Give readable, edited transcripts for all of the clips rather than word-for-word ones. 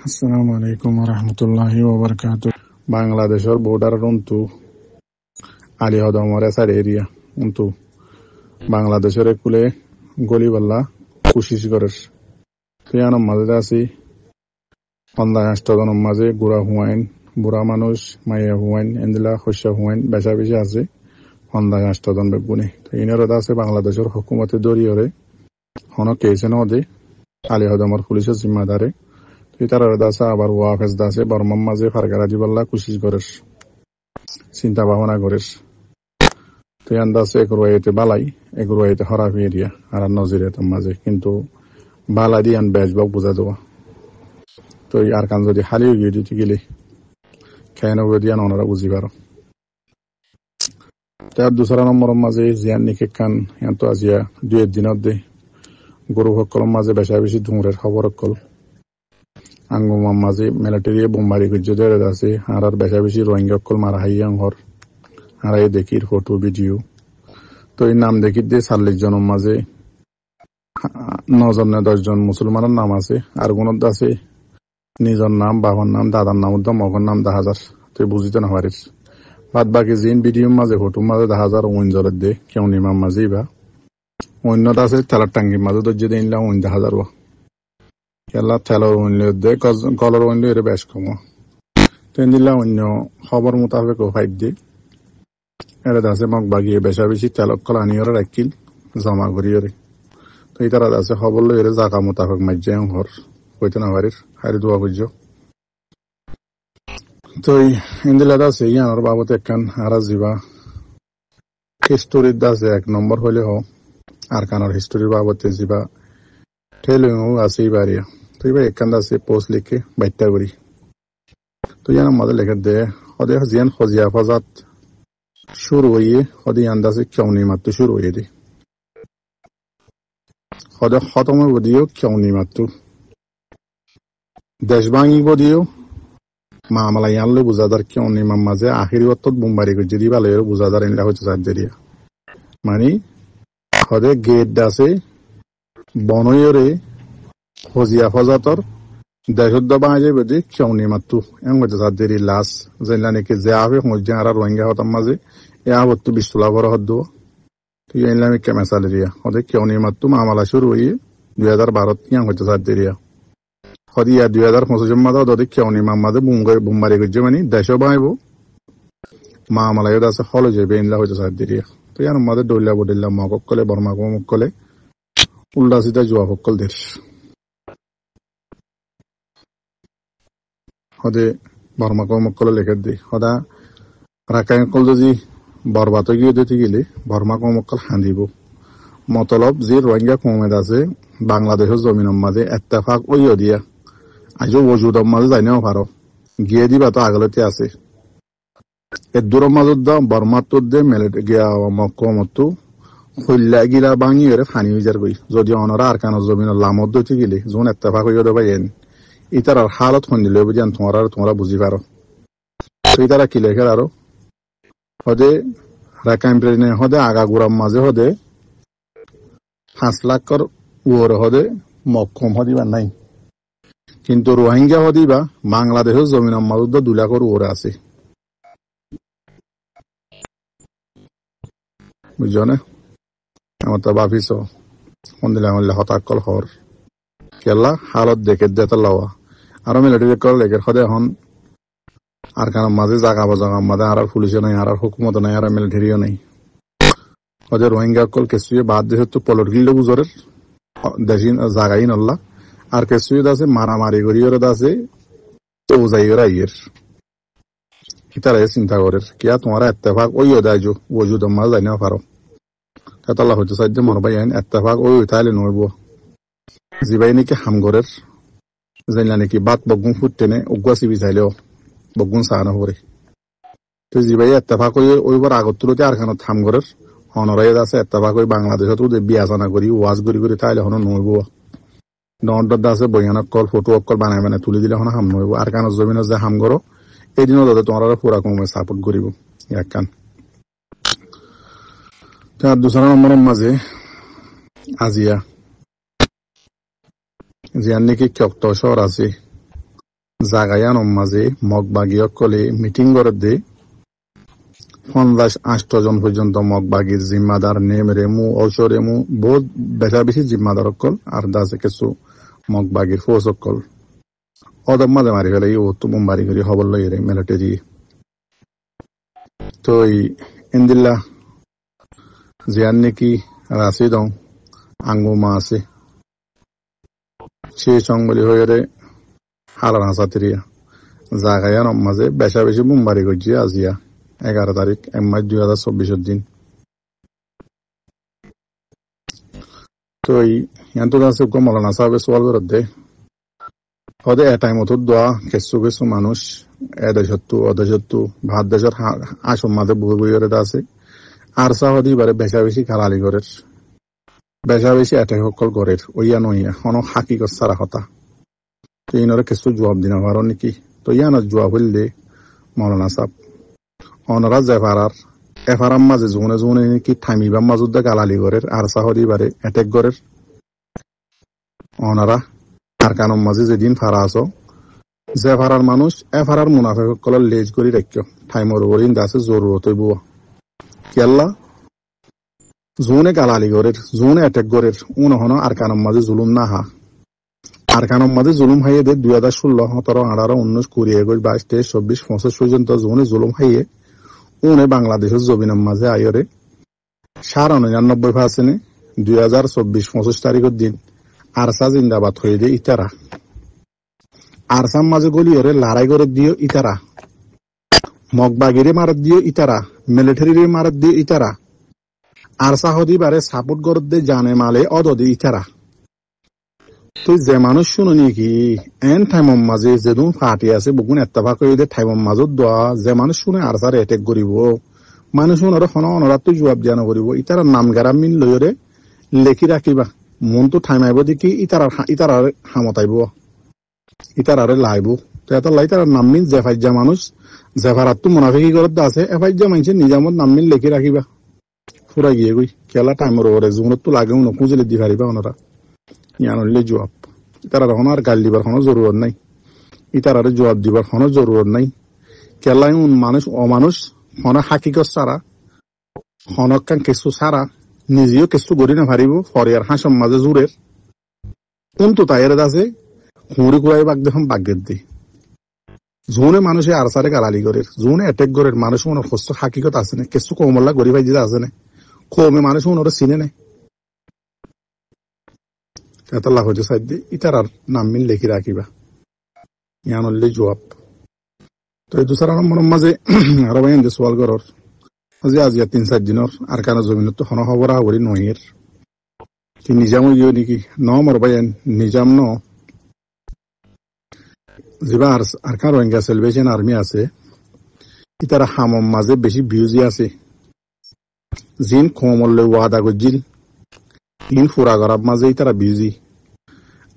আসসালামু আলাইকুম রহমতুল্লাহি ওবরকাত। বাংলাদেশের বর্ডার উন্তু আলিহদমর এসার এরিয়া উন্তু বাংলাদেশের কুলে গলিবাল্লা কুশিস করের তুয়ানোর মাঝে আছি 50 জনের মাঝে গুড়া হুয়াইন বুড়া মানুষ মাইয়া হুয়াইন এন্দিলা শস্য হুয়াইন বেচা বেশি আছে 50 জন বেগুনি ইনের আছে বাংলাদেশের হুকুমতে দরিয়রে হন কেছে নদে আলিহদমর পুলিশের জিম্মাদারে তার আছে আবার ওয়াফেজ দাসে বর্মার মাঝে ফারগারাজি বাল্লা কুশিস করেস চিন্তা ভাবনা করেস তুই আন্দাজে এগুরুয়াইতে বালাই এগুরুয়াইতে হরাফি এরিয়া আর নজিরে তোর মাঝে কিন্তু বালা দিয়ে আন বেজবাক বুঝা দেওয়া তো আর কান যদি হালিও গিয়ে দিতে গেলে কেন দিয়ে ওনারা বুঝি পারো তার দুসরা নম্বরের মাঝে জিয়ান নিকে কান এত আজিয়া 2 দিনত দে গরু সকলের মাঝে বেশা বেশি ধুমরের খবর কল আঙ্গুমার মাঝে মিলিটারি বোমবারি গুজ্জদের আছে আর বেশা বেশি রোহিঙ্গা কল মারা হাইয়াং হর আর এই দেখির ফটো ভিডিও তো এই নাম দেখি দিয়ে 40 জনের মাঝে 9 জন 10 জন মুসলমানের নাম আছে আর গুণত আছে নিজের নাম বাবার নাম দাদার নাম উদ্যম মগর নাম 10,000 তুই বুঝিতে না পারিস বাদ বাকি জিন ভিডিওর মাঝে ফটোর মাঝে 10,000 ওইনজরের দে কেউ নিমার মাঝেই বা অন্যত আছে তেলার টাঙ্গির মাঝে দর্জে দিন 10,000 খেলা তেলর ওইনলে দে কলর ওইনলে এর বেশ কম তেন দিলা অন্য খবর মোতাবেক ফাইট দিয়ে এর আছে মগ বাগিয়ে বেশা বেশি তেলক কল আনিয়র রাখিল জমা করিয়রে তো এই তারা আছে খবর লই এর জায়গা মোতাবেক মাইজে হর হইতে না পারিস হারি দোয়া বুঝছ তো ইন্দিলা আছে ইয়ানোর বাবত একখান আর যাবা হিস্টোরির দাসে 1 নম্বর হইলে হ আর কানোর হিস্টোরির বাবতে যাবা ঠেলে আছে বাড়িয়া তো এবার একখান আছে পোস্ট লিখে বাইটটা করি তো ইয়ানোর মাঝে লেখে দে সদে জিয়ান খজিয়া ফাজাত শুরু হইয়ে সদে আন্দাজে কেউনি মাত্র শুরু হইয়ে দি সদে খতম হইব দিও কেউনি মাত্র দেশ ভাঙিব দিও মামলা ইয়ানলে বুঝাদার কেউনি মাঝে আখিরি অর্থত বোমবারি করে যদি ভালো বুঝাদার এনলা হচ্ছে সার্জারিয়া মানে সদে গেট আছে বনয়রে খজিয়া ফজাতর দেশত বাঙালি বেদি কেউনি মাত্র এমন হচ্ছে সার্জারি লাশ যেনলা নাকি যে আবে মধ্যে আর রোহিঙ্গা হতাম মাঝে এ আবত্তু বিশ্বলা ভরা হদ তুই এনলা আমি কেমেসালেরিয়া সদে কেউনি মাত্র মামলা শুরু হইয়ে 2012 ইয়াং হচ্ছে সার্জারিয়া সদিয়া 2025 মাদা দদি কেউনি মামাদে বোমবারি করছে মানে দেশও বাঁইব মামলায় আছে হল যাবে এনলা হচ্ছে সার্জারিয়া তো ইয়ার মাদে ডইলা বডিল্লা মকক কলে বর্মা কমক কলে উল্টা সিধা জুয়া সকল দেশ সদে বর্মা কমক কলে লেখে দি সদা রাখাইন কল যদি বরবাদ গিয়ে দিতে গেলে বর্মা কমক কল হাঁদিব মতলব যে রোহিঙ্গা কমেদ আছে বাংলাদেশের জমিনের মাঝে এত্তেফাক ওইও দিয়া আজও ওজুদর মাঝে যাই নাও পারো গিয়ে দিবা তো আগলতে আছে এর দূর মাজত দাও বর্মাত্তর দে মেলে গিয়া মক্কমতো হইলা গিলা ভাঙি এর ফানি হইজার গই যদি অনরা আর কানো জমিনের লামত দইতে গেলে যখন এত্তেফাক হইয়া দেবা এন ইতার আর হালত হন্দিলে বুঝান তোমরা বুঝি পারো তো ইতারা কি লেখে আরো হদে রাকাইম প্রেনে হদে আগা গুড়াম মাঝে হদে 5 লাখর ওর হদে মক্কম হদিবা নাই কিন্তু রোহিঙ্গা হদিবা বাংলাদেশের জমিনের মাঝে 2 লাখর ওর আছে বুঝছো না আমার তো ভাবিস দিলাম হতাকল হর কেলা হালত দেখে দেতা লওয়া আরো মিলিটারি কল লেখের সদে এখন আর কারণ মাঝে জাগা মাঝে আর পুলিশও নাই আর হুকুমত নাই আর মিলিটারিও নাই সদে রোহিঙ্গা কল কেসুয়ে বাদ দিয়ে তো পলট গিল্লে বুজরের দেশি জাগাই নল্লা আর কেসুয়ে আছে মারামারি করিওর আছে তো যাইওর আইয়ের ইতারা চিন্তা করের কিয়া তোমার এত্তেফাক ওইও দাইজো ওজুদ মাঝ যাই না পারো তাল্লাহ হচ্ছে সাহায্য মরবাই আইন এত্তেফাক ওই তাইলে নইব জিবাই নাকি হামগরের জানলা নাকি বাত বগুন ফুটেনে উগুয়া চিবি চাইলেও বগুন চাহানো করে তো জিবাই এত্তেফাক ওইবার আগত তুলতে আর খানত হামগরের হনরাই আছে এত্তেফাক ওই বাংলাদেশত বিয়া জানা করি ওয়াজ করি তাইলে হন নইব নট আছে বৈয়ানক কল ফটো অকল বানাই তুলি দিলে হন হাম নইব আর কানত জমিনত যে হাম করো এই দিনও দাদা তোমার পুরা কমে সাপোর্ট করিব এক কান তার 2 নম্বরের মাঝে আজিয়া জিয়ান নাকি চক্ত শহর আছে জাগায়ানোর মাঝে মগবাগী অকলে মিটিং করে দে 50-8 জন পর্যন্ত মগবাগীর জিম্মাদার নেম রেমু ঔষর রেমু বহুত বেশা বেশি জিম্মাদার অকল আর দাসে কিছু মগবাগীর ফৌজ অকল অদম মাঝে মারি ফেলে ও তো বোমবারি করি খবর লই রে মিলিটারি তো ইন্দিল্লা জিয়ান নাকি রাশিদ আঙ্গুমা আছে সে চংবলি হয়ে রে হালার হাসাতিরিয়া জাগায়ানোর মাঝে বেশা বেশি বোমবারি করছি আজিয়া 11 তারিখ 1 মার্চ 2024 দিন তো ইয়ান্ত আছে মৌলানা সাহেব সোয়াল করতে হদে এটাই মতো দোয়া কিছু কিছু মানুষ অদেশত্তু ভাত দেশের আসন মাঝে বই বই করে আছে আর সাহদি বারে বেশা বেশি খালালি করের বেশা বেশি এটাই সকল করের ওইয়া নইয়া কোনো হাকি সারা কথা তো ইনরে কিছু জবাব দিনা পারো নাকি তো ইয়ান জবাব হইলে মৌলানা সাহেব অনরা জেফারার এফারাম মাঝে জোনে জোনে নাকি থামিবার মাজুদ্দা গালালি করের আর সাহদি বারে অ্যাটেক করের অনরা আর কানম মাঝে যেদিন ফারা আছো জেফারার মানুষ এফারার মুনাফে সকলের লেজ করি রাখিও ঠাইমর ওরিন দাসে জরুরত হইব কেল্লা জোনে গালালি করের জোনে অ্যাটেক করের উনহন আর কানম মাঝে জুলুম না হা আর কানম মাঝে জুলুম হাইয়ে দে 2016 17 18 19 20 21 22 23 24 25 পর্যন্ত জোনে জুলুম হাইয়ে উনে বাংলাদেশের জমিনের মাঝে আইরে 99.99% 2024-25 তারিখের দিন আরসা জিন্দাবাদ হয়ে দে ইতারা আরসার মাঝে গলিয়রে লড়াই করে দিও ইতারা মগবাগিরে মারত দিও ইতারা মিলিটারিরে মারত দিও ইতারা আরসা হদি বারে সাপোর্ট করে দে জানে মালে অদদি ইতারা তুই যে মানুষ শুনো নাকি এন টাইমর মাঝে যেদুন ফাটি আছে বুকুন এত্তাফাক হয়ে দে টাইমর মাজত দোয়া যে মানুষ শুনে আরসারে এটেক করিব মানুষ শুনরে খন অনরাত তো জবাব দিয়া নকরিব ইতারা নাম গারাম মিল লইরে লেখি রাখিবা মন তো ঠাইমাইব দেখি ইতারারে হামতাইব ইতারারে লাইব তো এত লাই তার নাম মিল জেফাইজা মানুষ জেফারাত তো মুনাফিকি করত আছে এফাইজা মানুষের নিজামত নাম মিল লেখি রাখিবা ফুরা গিয়ে গই কেলা টাইমর ওরে জুনত তো লাগে উন খুঁজলে দি পারিবা ওনারা ইয়ানলে জবাব ইতারা এখন আর গাল দিবার কোনো জরুরত নাই ইতারারে জবাব দিবার কোনো জরুরত নাই কেলাই উন মানুষ অমানুষ হন হাকিকত সারা হনকান কিছু সারা নিজেও কিছু গড়ি না পারিব ফরিয়ার হাসম মাঝে জুরের কিন্তু তাইরে আছে হুড়ি কুড়াই বাগ দেখুন বাগ্যের দি জোনে মানুষে আরসারে গালালি করে জোনে অ্যাটেক করে মানুষ মনে হস্ত হাকিকত আছে না কিছু কমল্লা গরিব ভাই আছে না কমে মানুষ মনে চিনে নেই এতলা হচ্ছে সাইড দিয়ে ইটার আর নাম মিল লেখি রাখিবা ইয়ানলে জবাব তো এই দুসরা নম্বরের মাঝে আরো ভাই সোয়াল করর আজি আজিয়া 3-4 দিনের আর কারো জমিনত তো হন খবর হবরি নহির কি নিজাম ইয়ে নাকি ন মর ভাই নিজাম ন যিবা আর কারো রোহিঙ্গা সেলিব্রেশন আর্মি আছে ইতারা হামম মাঝে বেশি বিউজি আছে জিন কমল্লে ওয়াদা গজিল তিন ফুরা গরাব মাঝে ইতারা বিউজি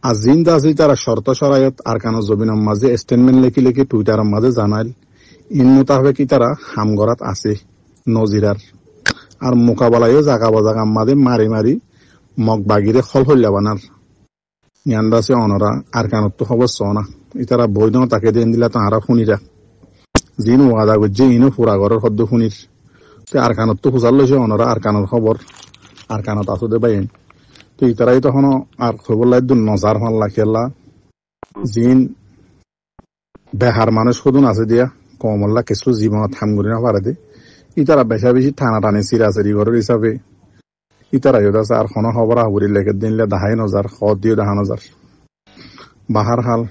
আর জিন দাসে তারা শর্ত সরায়ত আর কানো জমিনের মাঝে স্টেটমেন্ট লেখি লেখি টুইটারের মাঝে জানাইল ইন মোতাবেক ইতারা হামগরাত আছে নজিরার আর মোকাবেলায়ও জাগা বাজাগা মাঝে মারি মারি মগবাগিরে খল হইলা বানার ইয়ান্দাসে অনরা আর কানত তো খবর না ইতারা বৈধ তাকে দেন দিলা তাহারা শুনিরা জিন ওয়াদা গজ্জে ইনো ফুরা ঘরের শব্দ শুনির আর কানত তো খুঁজার লৈছে অনরা আর কানত খবর আর কানত আছো দে বাইন তো ইতারাই তখন আর খবর লাই নজার ফাল্লা খেলা জিন বেহার মানুষ সদুন আছে দিয়া কমল্লা কিছু জীবনত থাম করি না পারে দে ইতারা বেশা বেশি টানা টানে চিরাচারি ঘরের হিসাবে ইতারা আছে আর খন খবর আহবরি লেখে দিনলে দাহাই নজার খত দিয়ে দাহা নজার বাহার হাল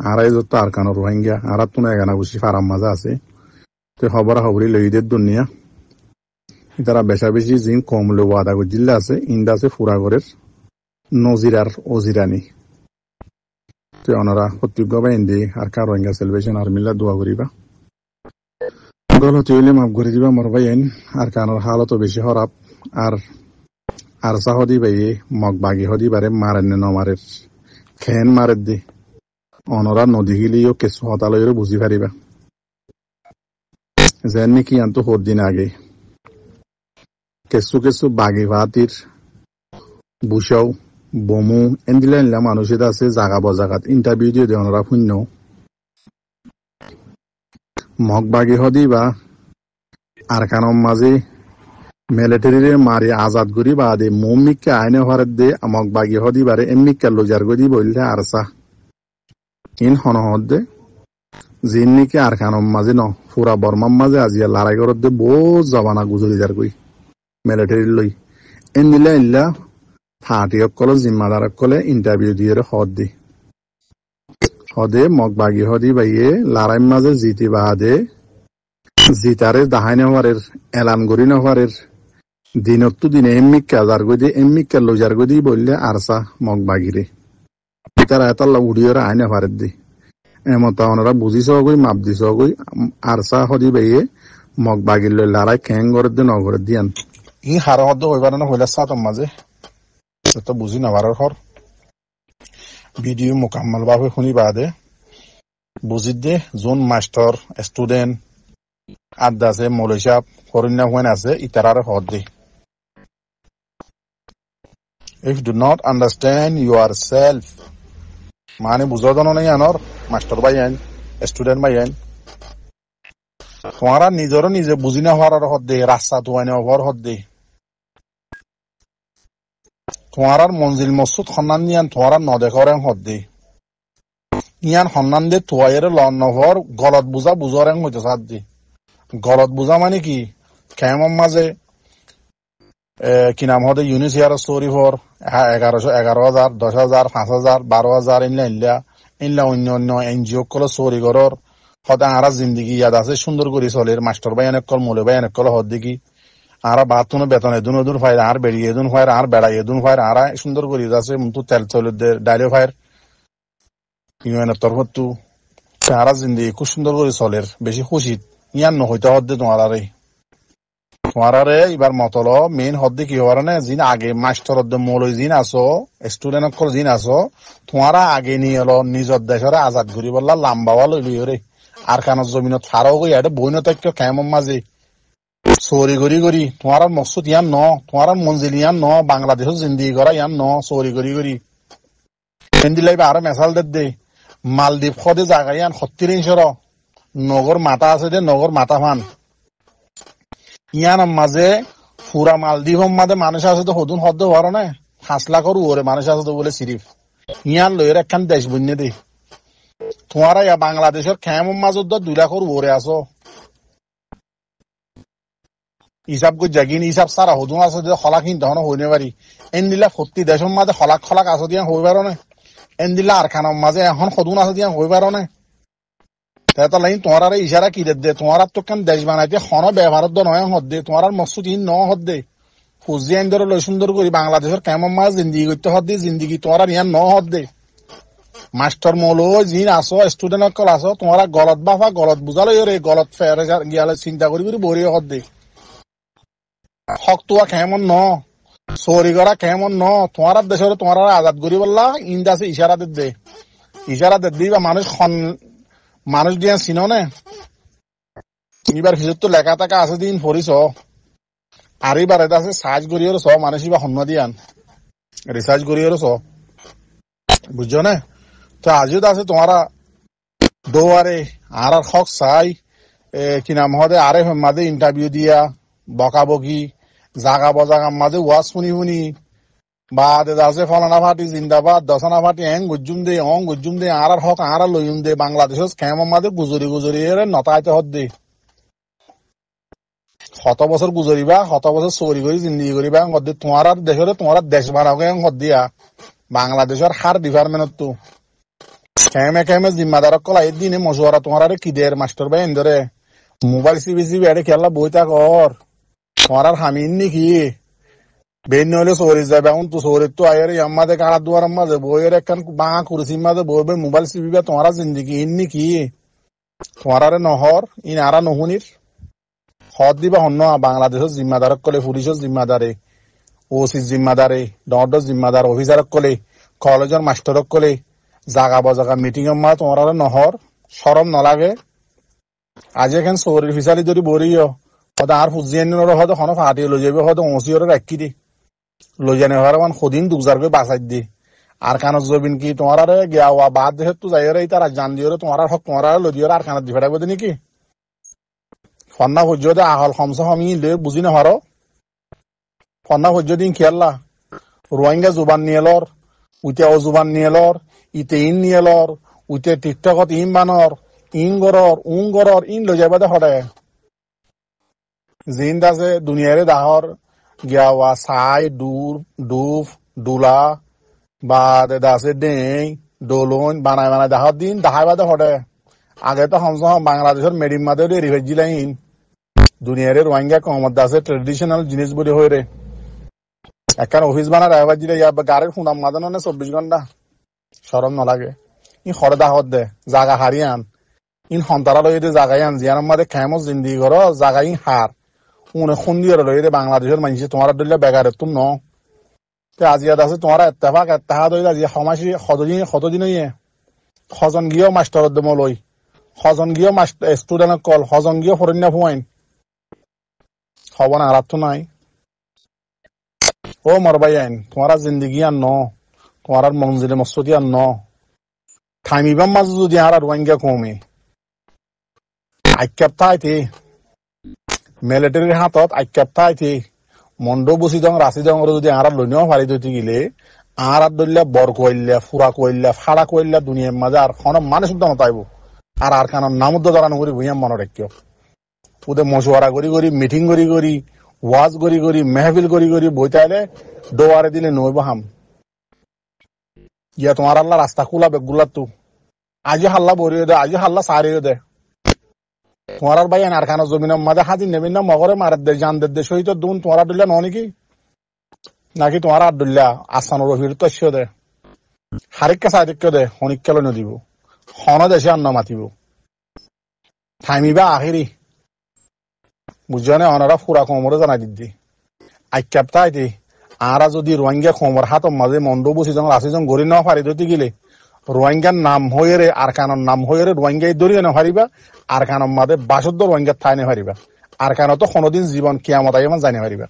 আড়াই যত আর কানো রোহিঙ্গা আর তো এগানা বুঝি ফারাম মাজা আছে তো খবর আহবরি লইদের দুনিয়া ইতারা বেশা বেশি জিন কমলে ওয়াদা গজিল্লা আছে ইন্দা আছে ফুরা ঘরের নজিরার অজিরানি তো ওনারা কর্তৃজ্ঞ বাইন্দি আর কার রোহিঙ্গা সেলিব্রেশন আর মিল্লা দোয়া করিবা গলতি হইলে মাফ করে দিবা মর বাইন আর কানোর হালতো বেশি খারাপ আর সাহদি বাইয়ে মগ বাগি হদি বারে মারেন নমারের খেন মারের দি অনরা নদী গিলিও কিছু হতালয়ের বুঝি পারিবা যেন নাকি আনতো দিন আগে কিছু বাগি ভাতির বুসাও বমু এন্দিলা মানুষের আছে জাগা বজাগাত ইন্টারভিউ দিয়ে দেওয়ারা শূন্য মগবাগি হদি বা আর কানম মাঝে মিলিটারিরে মারি আজাদ করি বাদে মমিককে আইনে হরে দে মগবাগি হদি বারে এমনিকে লজার গদি বললে আরসা ইন হনহদ দে জিন্নিকে আর কানম মাঝে ন পুরা বর্মার মাঝে আজিয়া লড়াই করত দে বহুত জবানা গুজরি যার কই মিলিটারি লই এন দিলে ইল্লা ফাটি অকলে জিম্মাদার অকলে ইন্টারভিউ দিয়ে হদ দি হদে মগবাগি হদি বাইয়ে লড়াই মাঝে জিতি বাদে জিতারে দাহাইনে হওয়ারের এলান করি নহওয়ারের দিনতো দিনে এমনিকা যার গদি এমনিকা লজার গদি বললে আরসা মগবাগিরে তারা এতাল্লা উড়িয়ে আইনে হারের দি এমতা ওনারা বুঝিছ গই মাপ দিছ গই আরসা হদি বাইয়ে মগবাগির লই লড়াই খ্যাং করে দে নগরে দিয়ান ই হার হদ হইবার না হইলে সাতম মাঝে তো বুঝি নাবারের হর ভিডিও মোকাম্মল ভাবে শুনি বাদে বুঝি দে যোন মাস্টার স্টুডেন্ট আড্ডা আছে মৌলী সাহেব হরিণা হুয়েন আছে ইতারারে হদ দে if you do not understand yourself মানে বুঝা জানো নাই আনর মাস্টার ভাই আইন স্টুডেন্ট ভাই আইন তোমারা নিজেরও নিজে বুঝি না হওয়ার হদ দে রাস্তা তোয়াইনে হওয়ার হদ দে তোমার মঞ্জিল মসুদ সন্ধান নিয়ান তোমার নদেখর হদ দে ইয়ান সন্ধান দে তোয়াইয়ের লন নহর গলত বুঝা বুঝার হইতে সাদ দে গলত বুঝা মানে কি কেমন মাঝে কি নাম হদে ইউনিস ইয়ার স্টোরি ফর 11,000 10,000 5,000 12,000 ইনলা অন্য অন্য এনজিও কল স্টোরি করর হদে আরা জিন্দগি ইয়াদ আছে সুন্দর করে চলের মাস্টার ভাই অনেক কল মৌলী ভাই অনেক কল হদ দেখি আরা বাতুনো বেতন এদুন এদুন ফায়ার আর বেড়িয়ে এদুন ফায়ার আর বেড়াই এদুন ফায়ার আরা সুন্দর করে আছে তু তেল চলুদের ডাইলে ফায়ার ইউএনের তরফ তু আরা জিন্দগি খুব সুন্দর করে চলের বেশি খুশি ইয়ান নহইতে হদ্দে তোমারে এবার মতল মেইন হদ্দে কি হওয়ার না জিন আগে মাস্টার হদ্দে মৌলী জিন আসো স্টুডেন্ট অকল জিন আসো তোমারা আগে নিয়ে এলো নিজের দেশের আজাদ ঘুরি বললা লাম্বাওয়া লইলি রে আর কানত জমিনত ফারও গই এটা বইন তাক্য কেমন মাঝে চৌরি গড়ি গড়ি তোমার মকসুদ ইয়ান ন তোমার মঞ্জিল ইয়ান ন বাংলাদেশের জিন্দিগি করা ইয়ান ন চৌরি গড়ি গড়ি দিলাই আরো মেসাল দে মালদ্বীপ সদে জায়গা ইয়ান 70 ইঞ্চর নগর মাথা আছে দে নগর মাথা ফান ইয়ান মাঝে পুরা মালদ্বীপ মাঝে মানুষ আছে তো হদুন হদ্দ হওয়ার না 5 লাখর ওরে মানুষ আছে তো বলে সিরিফ ইয়ান লইয়ের একখান দেশ বন্যে দে তোমার ইয়া বাংলাদেশের কেমন মাঝত 2 লাখর ওরে আসো হিসাব করে জাগিন হিসাব সারা হদুন আছে যে খলাক হিন তখন হইনে পারি এন দিলা 40 দেশের মাঝে খলাক আছে দিয়া হই পারো না এন দিলা আর খানার মাঝে এখন হদুন আছে দিয়া হই পারো না তাই লাইন তোমার ইশারা কি দে তোমার তো কেন দেশ বানাইতে খন ব্যবহার নয় হদ দে তোমার মকসুদ ইন ন হদ দে ফুজি আইন ধরে লই সুন্দর করি বাংলাদেশের কেমন মাঝ জিন্দিগি করতে হদ দে জিন্দিগি তোমার ইয়ান ন হদ দে মাস্টার মৌলো জিন আসো স্টুডেন্ট অকল আসো তোমার গলত বাফা গলত বুঝালো রে গলত ফেরে গিয়ালে চিন্তা করি বড়ি হদ দে হক তোয়া কেমন ন চৌরি করা কেমন ন তোমার দেশের তোমার আজাদ করি বললা ইন্দাসে ইশারা দে দিবা মানুষ দিয়া চিন নে এবার ভিতর তো লেখা টাকা আছে দিন পড়িছ আর এবার এটা আছে সার্চ করিয়ে চ মানুষ এবার সন্ন্য দিয়ান রিসার্চ করিয়ে চ বুঝছো না তো আজিও আছে তোমারা দৌয়ারে আর হক চাই কি নাম হদে আরে মাঝে ইন্টারভিউ দিয়া বকাবকি জাগা বজাগার মাঝে ওয়াজ শুনি বা আছে ফলানা ফাটি জিন্দাবাদ দশনা ফাটি গুজুম দে আর হক আর লইম দে বাংলাদেশের কেমন মাঝে গুজরি নতাইতে হদ দে 100 বছর গুজরিবা 100 বছর চৌরি করে জিন্দিগি করিবা হদ দে তোমার দেশের তোমার দেশ বানাওকে হদ দিয়া বাংলাদেশের হার ডিপার্টমেন্ট তো কেমে জিম্মাদার কলা এই দিনে মশুয়ারা তোমার কি দের মাস্টার ভাই এন্দরে মোবাইল সিবি এড়ে খেলা বইতা কর তোমার হামিন নাকি বেন হলে চৌরি যাবে এখন তো চৌরির তো আয়ের আমাদের কাড়া দুয়ার মাঝে বইয়ের একখান বাঙা কুরসির মাঝে বইবে মোবাইল সিবিবা তোমার জিন্দিগি ইন নাকি তোমার নহর ইন আরা নহুনির হদ দিবা হন্য বাংলাদেশের জিম্মাদারক কলে পুলিশের জিম্মাদারে ওসির জিম্মাদারে ডর জিম্মাদার অফিসারক কলে কলেজের মাস্টারক কলে জাগা বজাগা মিটিং মা তোমার নহর সরম নলাগে আজি এখন চৌরির ফিচালি যদি বরিও হয়তো আর ফুজিয়ান হয়তো খন ফাটিয়ে লৈ যাবে হয়তো ওসিওরে রাখি দি লৈ জানে হওয়ার মান সদিন দুজার করে বাঁচাই দি আর কানত জবিন কি তোমার গিয়া বাদ দেহে তো যাই তারা জান দিয়ে তোমার হক তোমার লই দিয়ে আর কানত দি ফেটাবো নাকি ফন্না হজ্জতে আহল খমসা হমি লে বুঝি না হারো ফন্না হজ্জদিন খেয়াল্লা রোহিঙ্গা জুবান নিয়েলর উইতে অজুবান নিয়েলর ইতে ইন নিয়েলর উইতে টিকটকত ইন বানর ইন গরর উন গরর ইন লৈ যাবাদে হরে জিন দাসে দুনিয়ারে দাহর গিয়াওয়া সাই দূর ডুফ ডুলা বা দাসে ডেই ডোলন বানায় বানায় দাহর দিন দাহাই বাদে হরে আগে তো হমস বাংলাদেশের মেডিম মাদে রিভেজ জিলাইন দুনিয়ারে রোহিঙ্গা কমত দাসে ট্রেডিশনাল জিনিস বলে হয়ে রে একখান অফিস বানা রাইভার জিলে গাড়ির খুনাম মাদানো না 24 ঘন্টা সরম নলাগে ইন হরে দাহত দে জাগা হারিয়ান ইন হন্তারা লই দে জাগাই আন জিয়ান মাদে খেমস জিন্দি করো জাগাই হার উনে খুন্দি লই দে বাংলাদেশের মানুষ তোমার দিলে বেগারে তুম ন তে আজিয়া দাসে তোমার ইত্তেফাক ইত্তেহাদ হই আজি সমাসি কতদিন হইয়ে খজন গিয়েও মাস্টার দে মলই খজন গিয়েও মাস্টার স্টুডেন্ট কল খজন গিয়েও ফরিন্না ফুয়াইন খবর আরাত তো নাই ও মরবাই আইন তোমার জিন্দগি আর ন তোমার মঞ্জিলে মসজিদ আর ন থামিবাম মাঝে যদি আর রোহিঙ্গা কমে আইক্যাপ্তা আইতে মিলিটারির হাতত আইক্যাপ্তা আইতে মন্ড বসি দং রাশি দং যদি আর লইনেও ফারি দইতে গেলে আর দলিয়া বর কইল্লা ফুরা কইল্লা ফাড়া কইল্লা দুনিয়ার মাঝে আর কোন মানুষ নতাইব আর কারণ নামুদ্দ দাঁড়ানো করি ভুইয়াম মনে রাখিও ওদের মশওয়ারা করি মিটিং করি ওয়াজ করি মেহফিল করি বইতাইলে দোয়ারে দিলে নইব হাম ইয়া তোমার আল্লাহ রাস্তা খোলা বেগুলা তু আজি হাল্লা বরিয়ে দে আজি হাল্লা সারিয়ে দে তোমার আর ভাই আর খানা জমিনের মাঝে হাজির নেবেন না মগরে মারার দে জান দে সহিত দুন তোমার আদুল্লা ন নাকি তোমার আদুল্লা আসানোর রফির তো দে হারিককে সাইদিককে দে হনিককে লই নদিব হন দেশে আন্ন মাতিব থামিবা আখিরি বুঝনে অনারা ফুরা কোমরে জানাই দিদি আইক্যাপ্তা আইতি আরা যদি রোহিঙ্গা কোমর হাত মাঝে মন্ড বসি যখন রাশিজন গড়ি নেওয়া পারি ধরতে গেলে রোহিঙ্গার নাম হয়ে রে আর কানর নাম হয়ে রে রোহিঙ্গাই ধরিয়ে না পারিবা আর কানর মাঝে বাসুদ্ধ রোহিঙ্গার ঠাই নে পারিবা আর কানো তো কোনোদিন জীবন কিয়ামত আইমান জানি পারিবা